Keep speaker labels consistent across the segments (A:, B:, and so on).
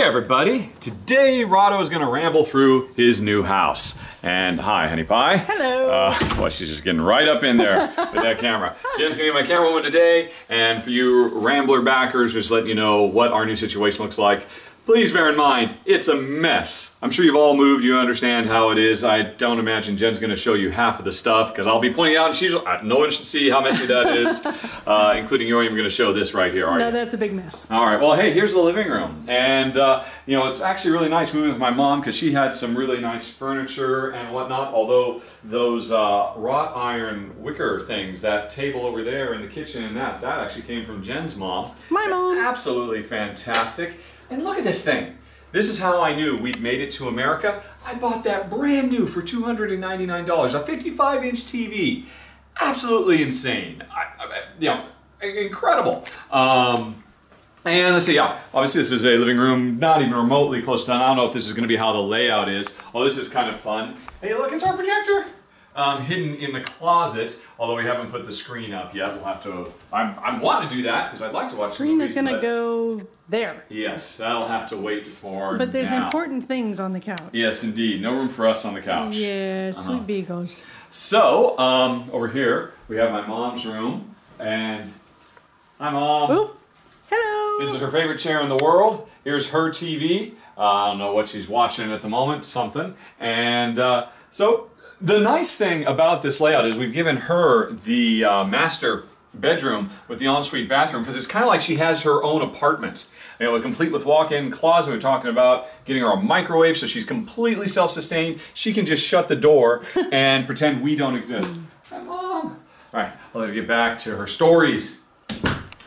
A: everybody. Today, Rahdo is going to ramble through his new house. And hi, honey pie.
B: Hello.
A: Well, she's just getting right up in there with that camera. Jen's going to be my camerawoman today. And for you Rambler backers, just letting you know what our new situation looks like. Please bear in mind, it's a mess. I'm sure you've all moved, you understand how it is. I don't imagine Jen's gonna show you half of the stuff because I'll be pointing out and she's, no one should see how messy that is, including you aren't even gonna show this right here, are you?
B: No, that's a big mess.
A: All right, well, hey, here's the living room. And, you know, it's actually really nice moving with my mom because she had some really nice furniture and whatnot, although those wrought iron wicker things, that table over there in the kitchen and that actually came from Jen's mom.
B: My mom.
A: Absolutely fantastic. And look at this thing. This is how I knew we'd made it to America. I bought that brand new for $299, a 55-inch TV. Absolutely insane. You know, incredible. And let's see, yeah, obviously this is a living room, not even remotely close to done. I don't know if this is going to be how the layout is. Oh, this is kind of fun. Hey, look, it's our projector. Hidden in the closet, although we haven't put the screen up yet. We'll have to, I want to do that because I'd like to watch
B: screen movies. Screen is going to go there.
A: Yes, that'll have to wait for
B: But there's
A: now.
B: Important things on the couch.
A: Yes, indeed. No room for us on the couch.
B: Yeah, sweet beagles.
A: So, over here, we have my mom's room, and hi, Mom.
B: Oop. Hello.
A: This is her favorite chair in the world. Here's her TV. I don't know what she's watching at the moment, something. And so, the nice thing about this layout is we've given her the master bedroom with the ensuite bathroom because it's kind of like she has her own apartment. You know, complete with walk-in closet. We're talking about getting her a microwave so she's completely self-sustained. She can just shut the door and pretend we don't exist. Hi, Mom. All right, I'll let her get back to her stories.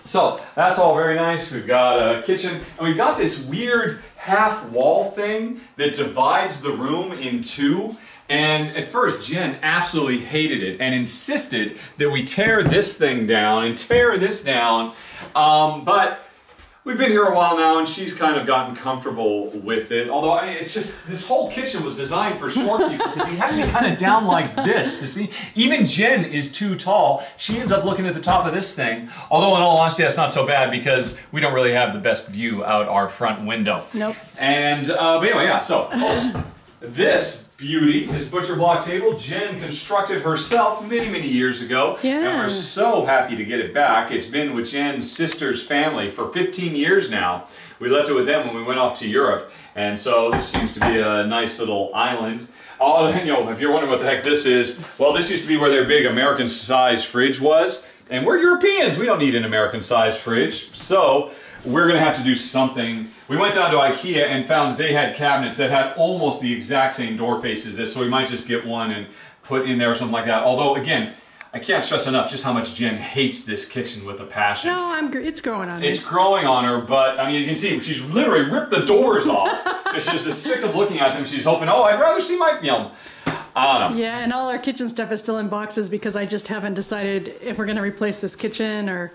A: So, that's all very nice. We've got a kitchen, and we've got this weird half-wall thing that divides the room in two. And at first, Jen absolutely hated it and insisted that we tear this thing down and tear this down. But we've been here a while now and she's kind of gotten comfortable with it. Although it's just, this whole kitchen was designed for short people because you have to be kind of down like this to see. Even Jen is too tall. She ends up looking at the top of this thing. Although in all honesty, that's not so bad because we don't really have the best view out our front window.
B: Nope.
A: And, but anyway, yeah, so this beauty, this butcher block table, Jen constructed herself many years ago.
B: Yeah.
A: And we're so happy to get it back. It's been with Jen's sister's family for 15 years now. We left it with them when we went off to Europe. And so this seems to be a nice little island. Oh, you know, if you're wondering what the heck this is, well, this used to be where their big American-sized fridge was. And we're Europeans. We don't need an American-sized fridge. So we're going to have to do something. We went down to IKEA and found that they had cabinets that had almost the exact same door face as this, so we might just get one and put in there or something like that. Although, again, I can't stress enough just how much Jen hates this kitchen with a passion.
B: No, it's growing on her.
A: It's growing on her, but, I mean, you can see she's literally ripped the doors off because she's just sick of looking at them. She's hoping, oh, I'd rather see my, you know, I don't know.
B: Yeah, and all our kitchen stuff is still in boxes because I just haven't decided if we're going to replace this kitchen or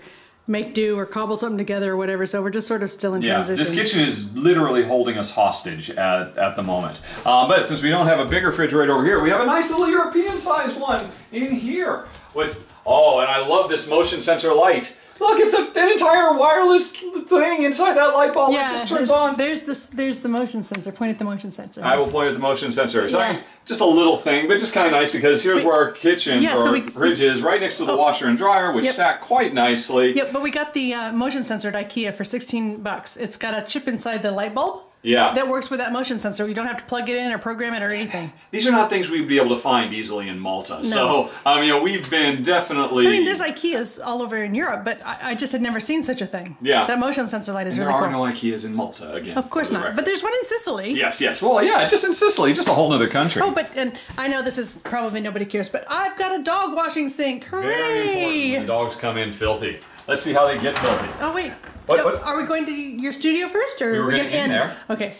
B: make do or cobble something together or whatever, so we're just sort of still in transition.
A: This kitchen is literally holding us hostage at the moment. But since we don't have a big refrigerator over here, we have a nice little European-sized one in here with, oh, and I love this motion sensor light. Look, it's an entire wireless thing inside that light bulb.
B: Yeah,
A: it just turns on.
B: There's the motion sensor. Point at the motion sensor.
A: I will point at the motion sensor. So
B: yeah.
A: Just a little thing, but just kind of nice because here's where our kitchen or fridge is, right next to the washer and dryer, which stack quite nicely.
B: Yep, but we got the motion sensor at IKEA for 16 bucks. It's got a chip inside the light bulb.
A: Yeah.
B: That works with that motion sensor. You don't have to plug it in or program it or anything.
A: These are not things we'd be able to find easily in Malta.
B: No.
A: So, you know, we've been definitely...
B: I mean, there's IKEAs all over in Europe, but I just had never seen such a thing.
A: Yeah.
B: That motion sensor light is really cool.
A: There are no IKEAs in Malta, again.
B: Of course not. But there's one in Sicily.
A: Yes. Well, yeah, just in Sicily, just a whole other country.
B: Oh, but, and I know this is probably nobody cares, but I've got a dog washing sink. Hooray!
A: Very important when dogs come in filthy. Let's see how they get filthy.
B: Oh, wait.
A: What?
B: Are we going to your studio first, or
A: we were
B: going
A: to
B: to
A: end there.
B: Okay.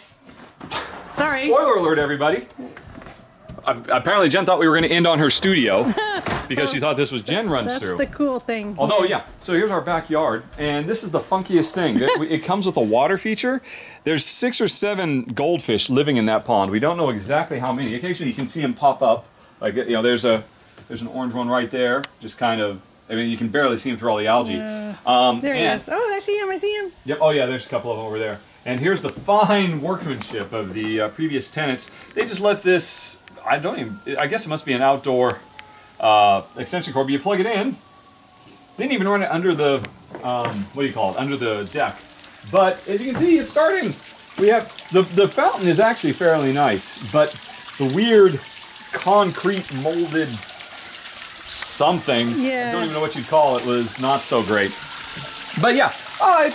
B: Sorry.
A: Spoiler alert, everybody. Apparently Jen thought we were going to end on her studio because she thought this was Jen runs through.
B: That's the cool thing.
A: Although, yeah, so here's our backyard, and this is the funkiest thing. It comes with a water feature. There's 6 or 7 goldfish living in that pond. We don't know exactly how many. Occasionally you can see them pop up. Like, you know, there's an orange one right there, just kind of, I mean, you can barely see him through all the algae.
B: There he is. Oh, I see him.
A: Yep. Oh, yeah, there's a couple of them over there. And here's the fine workmanship of the previous tenants. They just left this, I guess it must be an outdoor extension cord, but you plug it in. Didn't even run it under the, what do you call it, under the deck. But as you can see, it's starting. We have, the fountain is actually fairly nice, but the weird concrete molded something, I don't even know what you'd call it, was not so great. But yeah,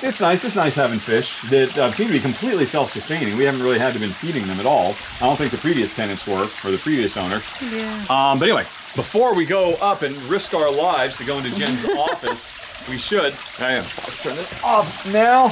A: it's nice. It's nice having fish that seem to be completely self-sustaining. We haven't really had to been feeding them at all. I don't think the previous tenants were, or the previous owner. Yeah. But anyway, before we go up and risk our lives to go into Jen's office, we should. I'll turn this off now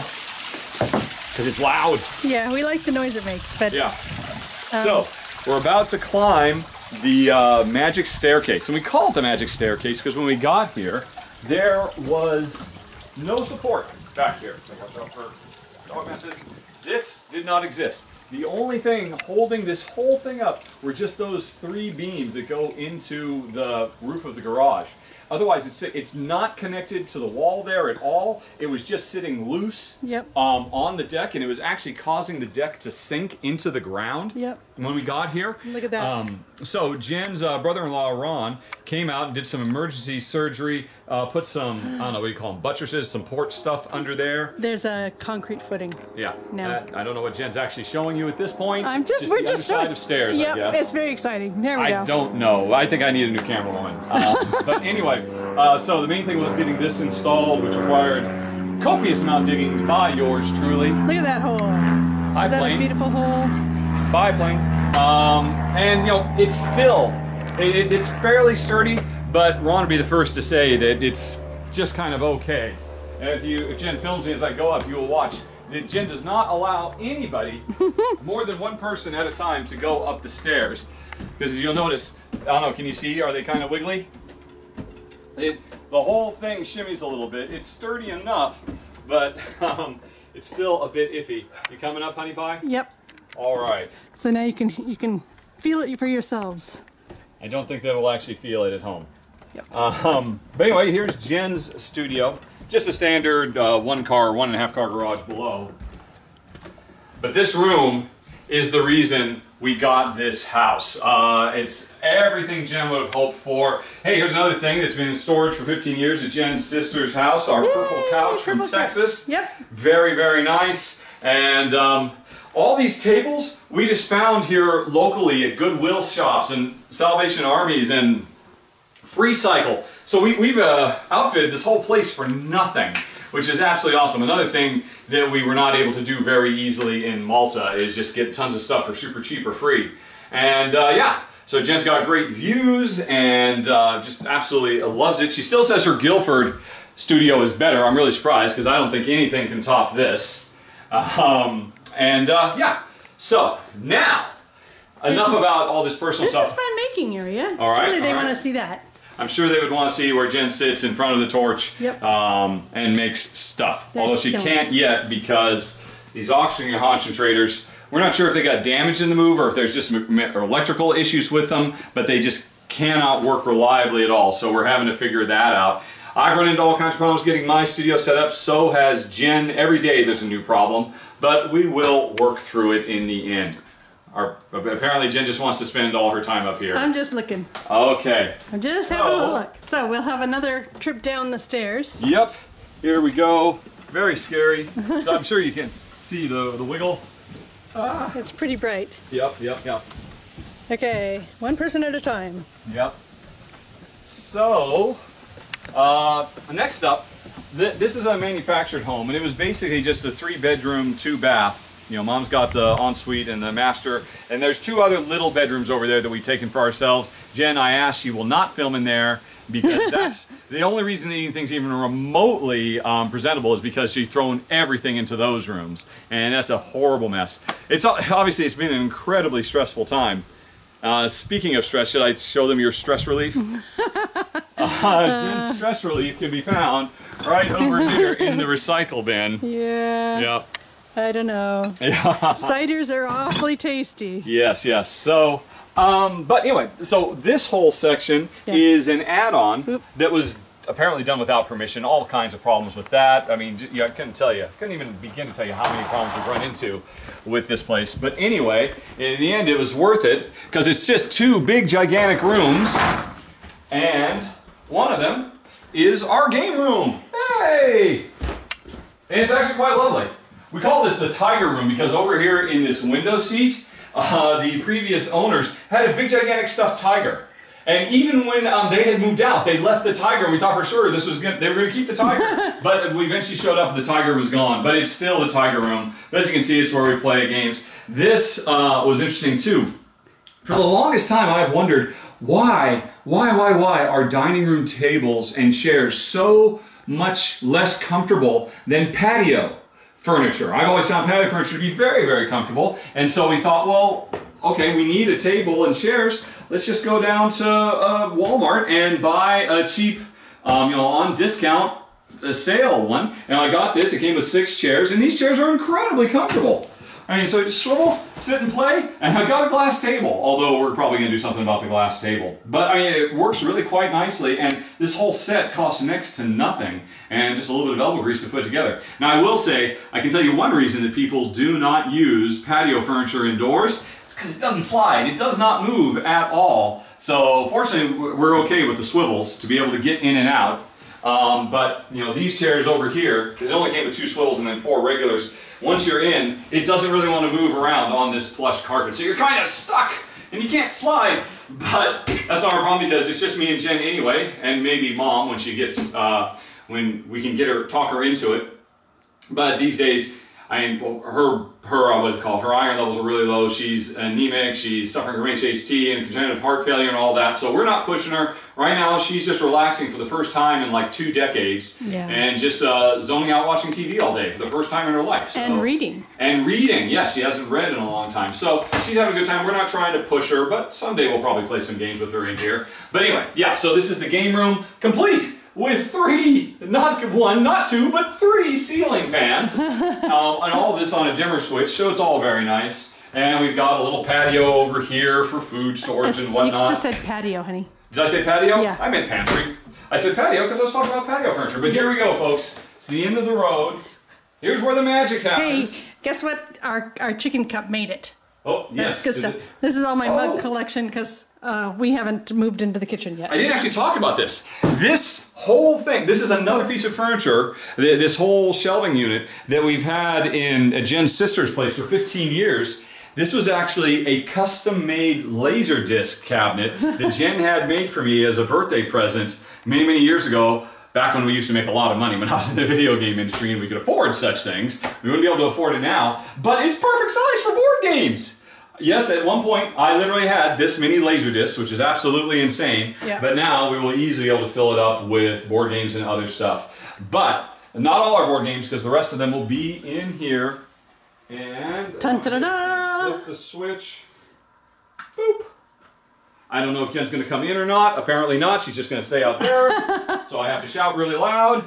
A: because it's loud.
B: Yeah, we like the noise it makes, but
A: yeah. So we're about to climb the magic staircase, and we call it the magic staircase because when we got here, there was no support back here. Watch out for dog messes. This did not exist. The only thing holding this whole thing up were just those 3 beams that go into the roof of the garage. Otherwise, it's not connected to the wall there at all. It was just sitting loose on the deck, and it was actually causing the deck to sink into the ground when we got here.
B: Look at that.
A: So Jen's brother-in-law, Ron, came out and did some emergency surgery, put some, I don't know, what do you call them, buttresses, some porch stuff under there.
B: There's a concrete footing.
A: Yeah. Now. I don't know what Jen's actually showing you at this point.
B: We're just
A: the other side of stairs, I guess.
B: It's very exciting. There we go.
A: I don't know. I think I need a new camerawoman. But anyway, so the main thing was getting this installed, which required copious amount of diggings by yours truly.
B: Look at that hole. Is that a beautiful hole?
A: Biplane. And you know, it's still, it's fairly sturdy, but Ron would be the first to say that it's just kind of okay. And if Jen films me as I go up, you will watch that Jen does not allow anybody, more than one person at a time, to go up the stairs. Because you'll notice, I don't know, can you see, are they kind of wiggly? The whole thing shimmies a little bit. It's sturdy enough, but it's still a bit iffy. You coming up, honey pie?
B: Yep.
A: All right.
B: So now you can feel it for yourselves.
A: I don't think they will actually feel it at home.
B: Yep.
A: But anyway, here's Jen's studio. Just a standard 1.5 car garage below. But this room is the reason we got this house. It's everything Jen would have hoped for. Hey, here's another thing that's been in storage for 15 years at Jen's sister's house, our purple couch from Texas.
B: Yep.
A: Very, very nice. And all these tables we just found here locally at Goodwill shops and Salvation Armies and Free Cycle. So we've outfitted this whole place for nothing, which is absolutely awesome. Another thing that we were not able to do very easily in Malta is just get tons of stuff for super cheap or free. And yeah, so Jen's got great views and just absolutely loves it. She still says her Guilford studio is better. I'm really surprised because I don't think anything can top this. Yeah, so now, enough about all this personal stuff.
B: This is fun making area.
A: All right.
B: Really, they want to see that.
A: I'm sure they would want to see where Jen sits in front of the torch and makes stuff. Although she can't yet because these oxygen concentrators, we're not sure if they got damaged in the move or if there's just electrical issues with them, but they just cannot work reliably at all. So we're having to figure that out. I've run into all kinds of problems getting my studio set up. So has Jen. Every day there's a new problem, but we will work through it in the end. Apparently Jen just wants to spend all her time up here.
B: I'm just looking.
A: Okay.
B: I'm just having a look. So we'll have another trip down the stairs.
A: Yep. Here we go. Very scary. So I'm sure you can see the wiggle.
B: It's pretty bright.
A: Yep.
B: Okay, one person at a time.
A: Yep. So, next up, this is a manufactured home, and it was basically just a 3-bedroom, 2-bath. You know, Mom's got the ensuite and the master, and there's 2 other little bedrooms over there that we've taken for ourselves. Jen, I asked, she will not film in there because that's the only reason anything's even remotely presentable is because she's thrown everything into those rooms, and that's a horrible mess. Obviously it's been an incredibly stressful time. Speaking of stress, should I show them your stress relief? Jen's stress relief can be found right over here in the recycle bin.
B: Yeah.
A: Yep.
B: I don't know.
A: Yeah.
B: Ciders are awfully tasty.
A: Yes. But anyway, so this whole section is an add-on that was apparently done without permission. All kinds of problems with that. I mean, I couldn't even begin to tell you how many problems we've run into with this place. But anyway, in the end, it was worth it because it's just 2 big, gigantic rooms, and one of them is our game room. Hey! And it's actually quite lovely. We call this the tiger room because over here in this window seat, the previous owners had a big, gigantic stuffed tiger. And even when they had moved out, they left the tiger, and we thought for sure this was good. They were going to keep the tiger. But we eventually showed up, and the tiger was gone. But it's still the tiger room. But as you can see, it's where we play games. This was interesting too. For the longest time, I've wondered why are dining room tables and chairs so much less comfortable than patio furniture? I've always found patio furniture to be very, very comfortable. And so we thought, well, okay, we need a table and chairs. Let's just go down to Walmart and buy a cheap, on discount, a sale one. And I got this. It came with 6 chairs, and these chairs are incredibly comfortable. I mean, so I just swivel, sit and play, and I got a glass table. Although we're probably going to do something about the glass table. But I mean, it works really quite nicely, and this whole set costs next to nothing, and just a little bit of elbow grease to put together. Now, I will say, I can tell you one reason that people do not use patio furniture indoors. Because it doesn't slide. It does not move at all. So fortunately, we're okay with the swivels to be able to get in and out. But these chairs over here, because it only came with 2 swivels and then 4 regulars, once you're in, it doesn't really want to move around on this plush carpet. So you're kind of stuck and you can't slide. But that's not our problem because it's just me and Jen anyway, and maybe Mom when she gets, when we can talk her into it. But these days, her iron levels are really low. She's anemic. She's suffering from HHT and congenital heart failure and all that. So we're not pushing her. Right now, she's just relaxing for the first time in like 2 decades. Yeah. And just zoning out watching TV all day for the first time in her life. So.
B: And reading. And
A: reading. Yes, she hasn't read in a long time. So she's having a good time. We're not trying to push her, but someday we'll probably play some games with her in here. But anyway, yeah, so this is the game room complete with 3, not 1, not 2, but 3 ceiling fans. And all of this on a dimmer switch, so it's all very nice. And we've got a little patio over here for food storage and whatnot.
B: You just said patio, honey.
A: Did I say patio?
B: Yeah.
A: I meant pantry. I said patio because I was talking about patio furniture. But here we go, folks. It's the end of the road. Here's where the magic happens.
B: Hey, guess what? Our chicken cup made it.
A: Oh, yes.
B: That's good stuff. This is all my mug collection because we haven't moved into the kitchen yet.
A: I didn't actually talk about this. This whole thing, this is another piece of furniture, this whole shelving unit that we've had in Jen's sister's place for 15 years. This was actually a custom-made Laserdisc cabinet that Jen had made for me as a birthday present many, many years ago. Back when we used to make a lot of money when I was in the video game industry and we could afford such things. We wouldn't be able to afford it now, but it's perfect size for board games. Yes, at one point I literally had this mini Laserdisc, which is absolutely insane, but now we will easily be able to fill it up with board games and other stuff. But not all our board games, because the rest of them will be in here. And flip the switch. Boop. I don't know if Jen's going to come in or not. Apparently not. She's just going to stay out there. So I have to shout really loud.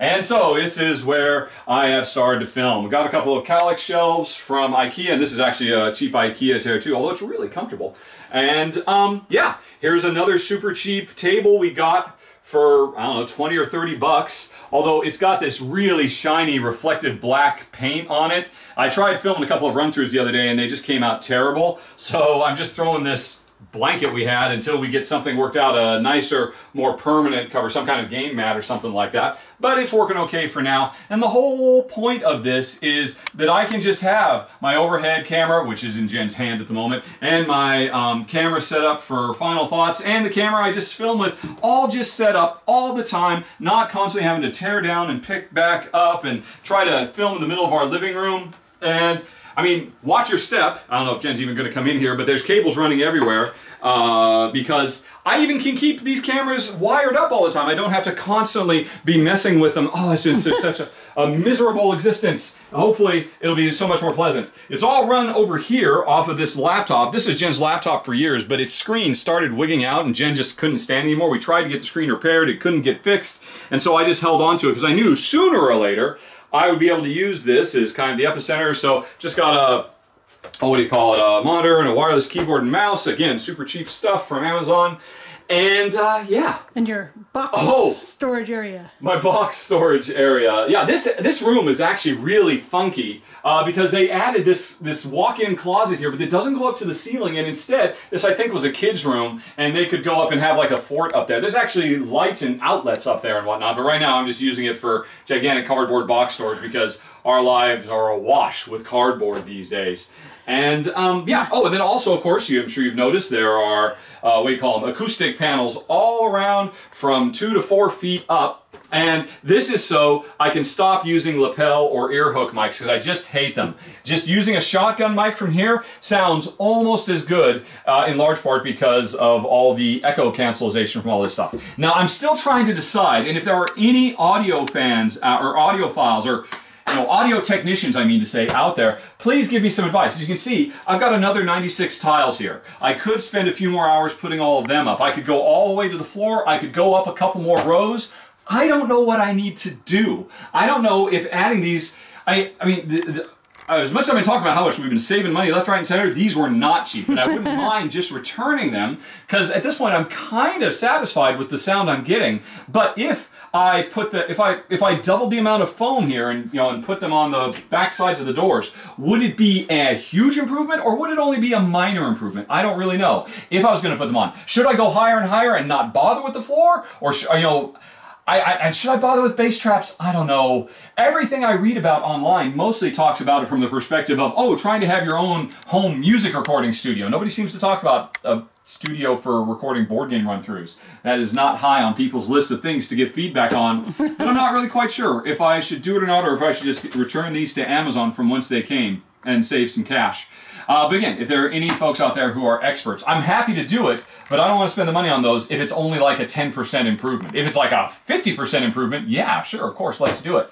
A: And so this is where I have started to film. We got a couple of Kallax shelves from IKEA, and this is actually a cheap IKEA chair too, although it's really comfortable. And yeah, here's another super cheap table we got for, I don't know, 20 or 30 bucks. Although it's got this really shiny reflective black paint on it. I tried filming a couple of run-throughs the other day and they just came out terrible. So I'm just throwing this blanket we had until we get something worked out, a nicer, more permanent cover, some kind of game mat or something like that. But it's working okay for now. And the whole point of this is that I can just have my overhead camera, which is in Jen's hand at the moment, and my camera set up for final thoughts, and the camera I just film with, all just set up all the time, not constantly having to tear down and pick back up and try to film in the middle of our living room. And I mean, watch your step. I don't know if Jen's even going to come in here, but there's cables running everywhere because I even can keep these cameras wired up all the time. I don't have to constantly be messing with them. Oh, it's just such a miserable existence. Hopefully, it'll be so much more pleasant. It's all run over here off of this laptop. This is Jen's laptop for years, but its screen started wigging out and Jen just couldn't stand anymore. We tried to get the screen repaired. It couldn't get fixed. And so I just held on to it because I knew sooner or later I would be able to use this as kind of the epicenter. So just got a, what do you call it, a monitor and a wireless keyboard and mouse. Again, super cheap stuff from Amazon. And yeah.
B: And your box storage area.
A: My box storage area. Yeah, this room is actually really funky because they added this walk-in closet here, but it doesn't go up to the ceiling, and instead, this I think was a kid's room, and they could go up and have like a fort up there. There's actually lights and outlets up there and whatnot, but right now I'm just using it for gigantic cardboard box storage because our lives are awash with cardboard these days. And yeah, oh, and then also, of course, I'm sure you've noticed there are, what do you call them, acoustic panels all around from 2 to 4 feet up. And this is so I can stop using lapel or ear hook mics because I just hate them. Just using a shotgun mic from here sounds almost as good in large part because of all the echo cancellation from all this stuff. Now, I'm still trying to decide, and if there are any audio fans or audiophiles or audio technicians, I mean to say, out there, please give me some advice. As you can see, I've got another 96 tiles here. I could spend a few more hours putting all of them up. I could go all the way to the floor. I could go up a couple more rows. I don't know what I need to do. I don't know if adding these, I mean, as much as I've been talking about how much we've been saving money left, right, and center, these were not cheap, and I wouldn't mind just returning them, because at this point I'm kind of satisfied with the sound I'm getting. But if I put if I doubled the amount of foam here and and put them on the back sides of the doors, would it be a huge improvement or would it only be a minor improvement? I don't really know. If I was going to put them on, should I go higher and higher and not bother with the floor, or should I bother with bass traps? I don't know. Everything I read about online mostly talks about it from the perspective of, oh, trying to have your own home music recording studio. Nobody seems to talk about a studio for recording board game run-throughs. That is not high on people's list of things to give feedback on. And I'm not really quite sure if I should do it or not, or if I should just return these to Amazon from whence they came and save some cash. But again, if there are any folks out there who are experts, I'm happy to do it, but I don't want to spend the money on those if it's only like a 10% improvement. If it's like a 50% improvement, yeah, sure, of course, let's do it.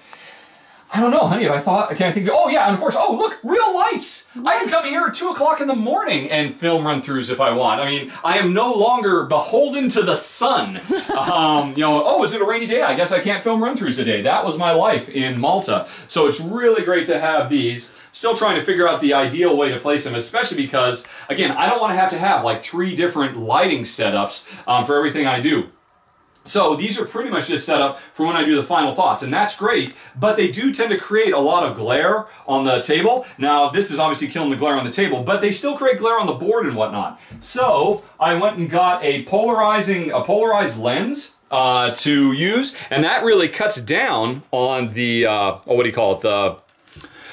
A: I don't know, honey, I can't think of, oh yeah, and of course, oh look, real lights! I can come here at 2 o'clock in the morning and film run-throughs if I want. I mean, I am no longer beholden to the sun. Oh, is it a rainy day? I guess I can't film run-throughs today. That was my life in Malta. So it's really great to have these. Still trying to figure out the ideal way to place them, especially because, again, I don't want to have like 3 different lighting setups for everything I do. So these are pretty much just set up for when I do the final thoughts, and that's great, but they do tend to create a lot of glare on the table. Now, this is obviously killing the glare on the table, but they still create glare on the board and whatnot. So I went and got a polarized lens to use, and that really cuts down on the, what do you call it,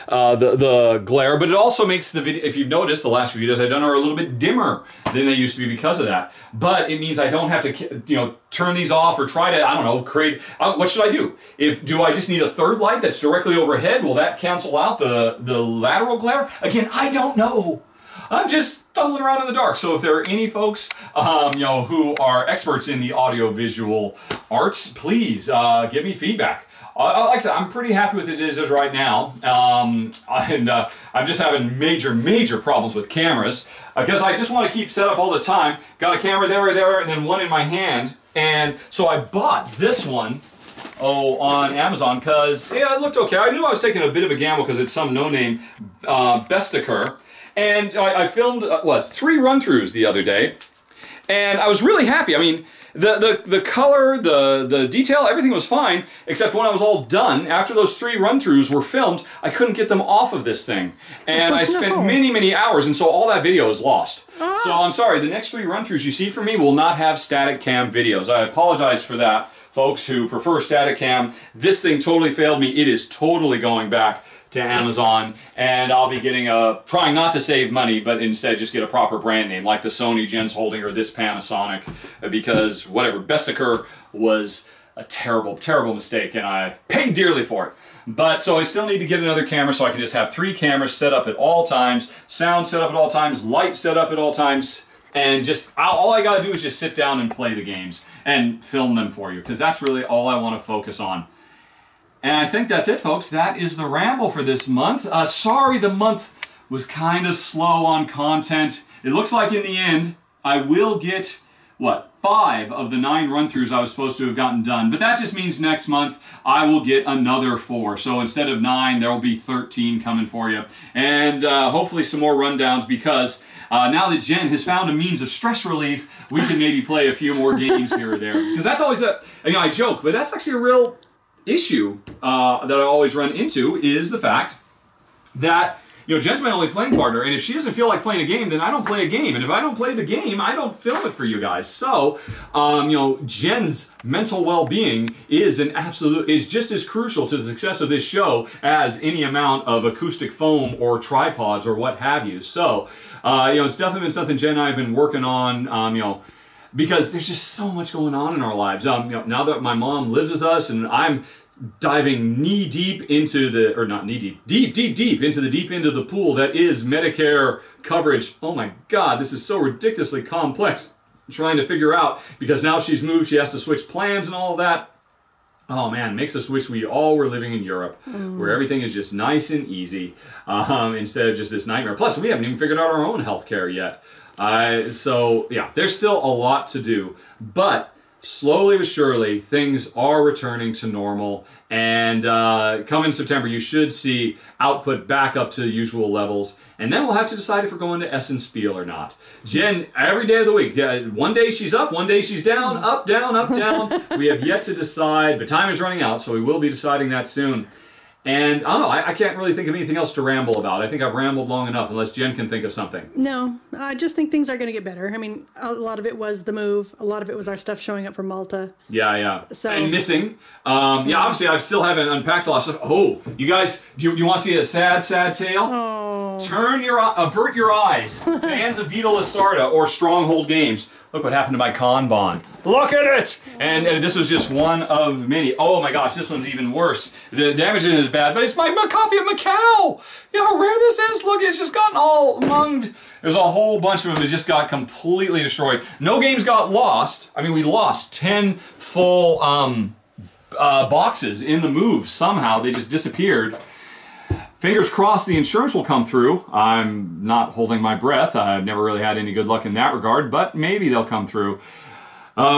A: the glare, but it also makes the video, if you've noticed, the last few videos I've done are a little bit dimmer than they used to be because of that. But it means I don't have to, turn these off or try to, I don't know, create, what should I do? Do I just need a third light that's directly overhead? Will that cancel out the lateral glare? Again, I don't know. I'm just stumbling around in the dark. So if there are any folks, who are experts in the audio-visual arts, please give me feedback. Like I said, I'm pretty happy with it as is right now, and I'm just having major problems with cameras because I just want to keep set up all the time. Got a camera there, and then one in my hand, and so I bought this one, on Amazon because it looked okay. I knew I was taking a bit of a gamble because it's some no-name Bestaker, and I filmed 3 run-throughs the other day, and I was really happy. I mean, the color, the detail, everything was fine, except when I was all done, after those 3 run-throughs were filmed, I couldn't get them off of this thing. And I spent many hours, and so all that video is lost. So I'm sorry, the next 3 run-throughs you see from me will not have static cam videos. I apologize for that, folks who prefer static cam. This thing totally failed me. It is totally going back to Amazon, and I'll be getting trying not to save money, but instead just get a proper brand name, like the Sony Jen's holding or this Panasonic, because whatever, Bestaker was a terrible mistake, and I paid dearly for it. But so I still need to get another camera so I can just have 3 cameras set up at all times, sound set up at all times, light set up at all times, and just all I gotta do is just sit down and play the games and film them for you, because that's really all I want to focus on. And I think that's it, folks. That is the ramble for this month. Sorry the month was kind of slow on content. It looks like in the end, I will get, 5 5 of the 9 run-throughs I was supposed to have gotten done. But that just means next month I will get another 4. So instead of 9, there will be 13 coming for you. And hopefully some more rundowns, because now that Jen has found a means of stress relief, we can maybe play a few more games here or there. Because that's always I joke, but that's actually a real issue that I always run into, is the fact that, Jen's my only playing partner, and if she doesn't feel like playing a game, then I don't play a game. And if I don't play the game, I don't film it for you guys. So, Jen's mental well-being is just as crucial to the success of this show as any amount of acoustic foam or tripods or what have you. So, it's definitely been something Jen and I have been working on, because there's just so much going on in our lives. Now that my mom lives with us and I'm diving knee-deep into the, or not knee-deep, deep into the deep end of the pool that is Medicare coverage. Oh my God, this is so ridiculously complex trying to figure out, because now she's moved, she has to switch plans and all of that. Oh man, makes us wish we all were living in Europe, where everything is just nice and easy, instead of just this nightmare. Plus, we haven't even figured out our own healthcare yet. So yeah, there's still a lot to do, but slowly but surely, things are returning to normal, and come September, you should see output back up to the usual levels, and then we'll have to decide if we're going to Essen Spiel or not. Jen, every day of the week, one day she's up, one day she's down, up, down, up, down. We have yet to decide, but time is running out, so we will be deciding that soon. And I don't know, I can't really think of anything else to ramble about. I think I've rambled long enough, unless Jen can think of something.
B: No, I just think things are going to get better. I mean, a lot of it was the move. A lot of it was our stuff showing up from Malta. Yeah. So, and missing.
A: Obviously, I still haven't unpacked a lot of stuff. Oh, you guys, do you want to see a sad, sad tale?
B: Oh.
A: Avert your eyes. Fans of Vita Lasarda or Stronghold Games. Look what happened to my Kanban. Look at it! And this was just one of many. Oh my gosh, this one's even worse. The damage isn't as bad, but it's my copy of Macau! You know how rare this is? Look, it's just gotten all munged. There's a whole bunch of them that just got completely destroyed. No games got lost. I mean, we lost 10 full boxes in the move somehow. They just disappeared. Fingers crossed the insurance will come through. I'm not holding my breath. I've never really had any good luck in that regard, but maybe they'll come through.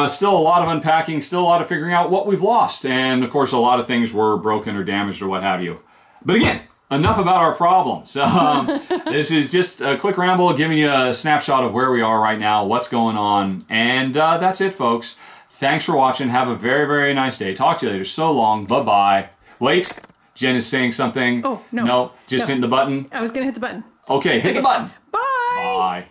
A: Still a lot of unpacking, still a lot of figuring out what we've lost, and of course a lot of things were broken or damaged or what have you. But again, enough about our problems. This is just a quick ramble giving you a snapshot of where we are right now, what's going on, and that's it, folks. Thanks for watching. Have a very, very nice day. Talk to you later. So long. Bye-bye. Wait. Jen is saying something.
B: Oh, no.
A: No, just hitting the button.
B: I was going to hit the button.
A: Okay, hit the button.
B: Bye.
A: Bye.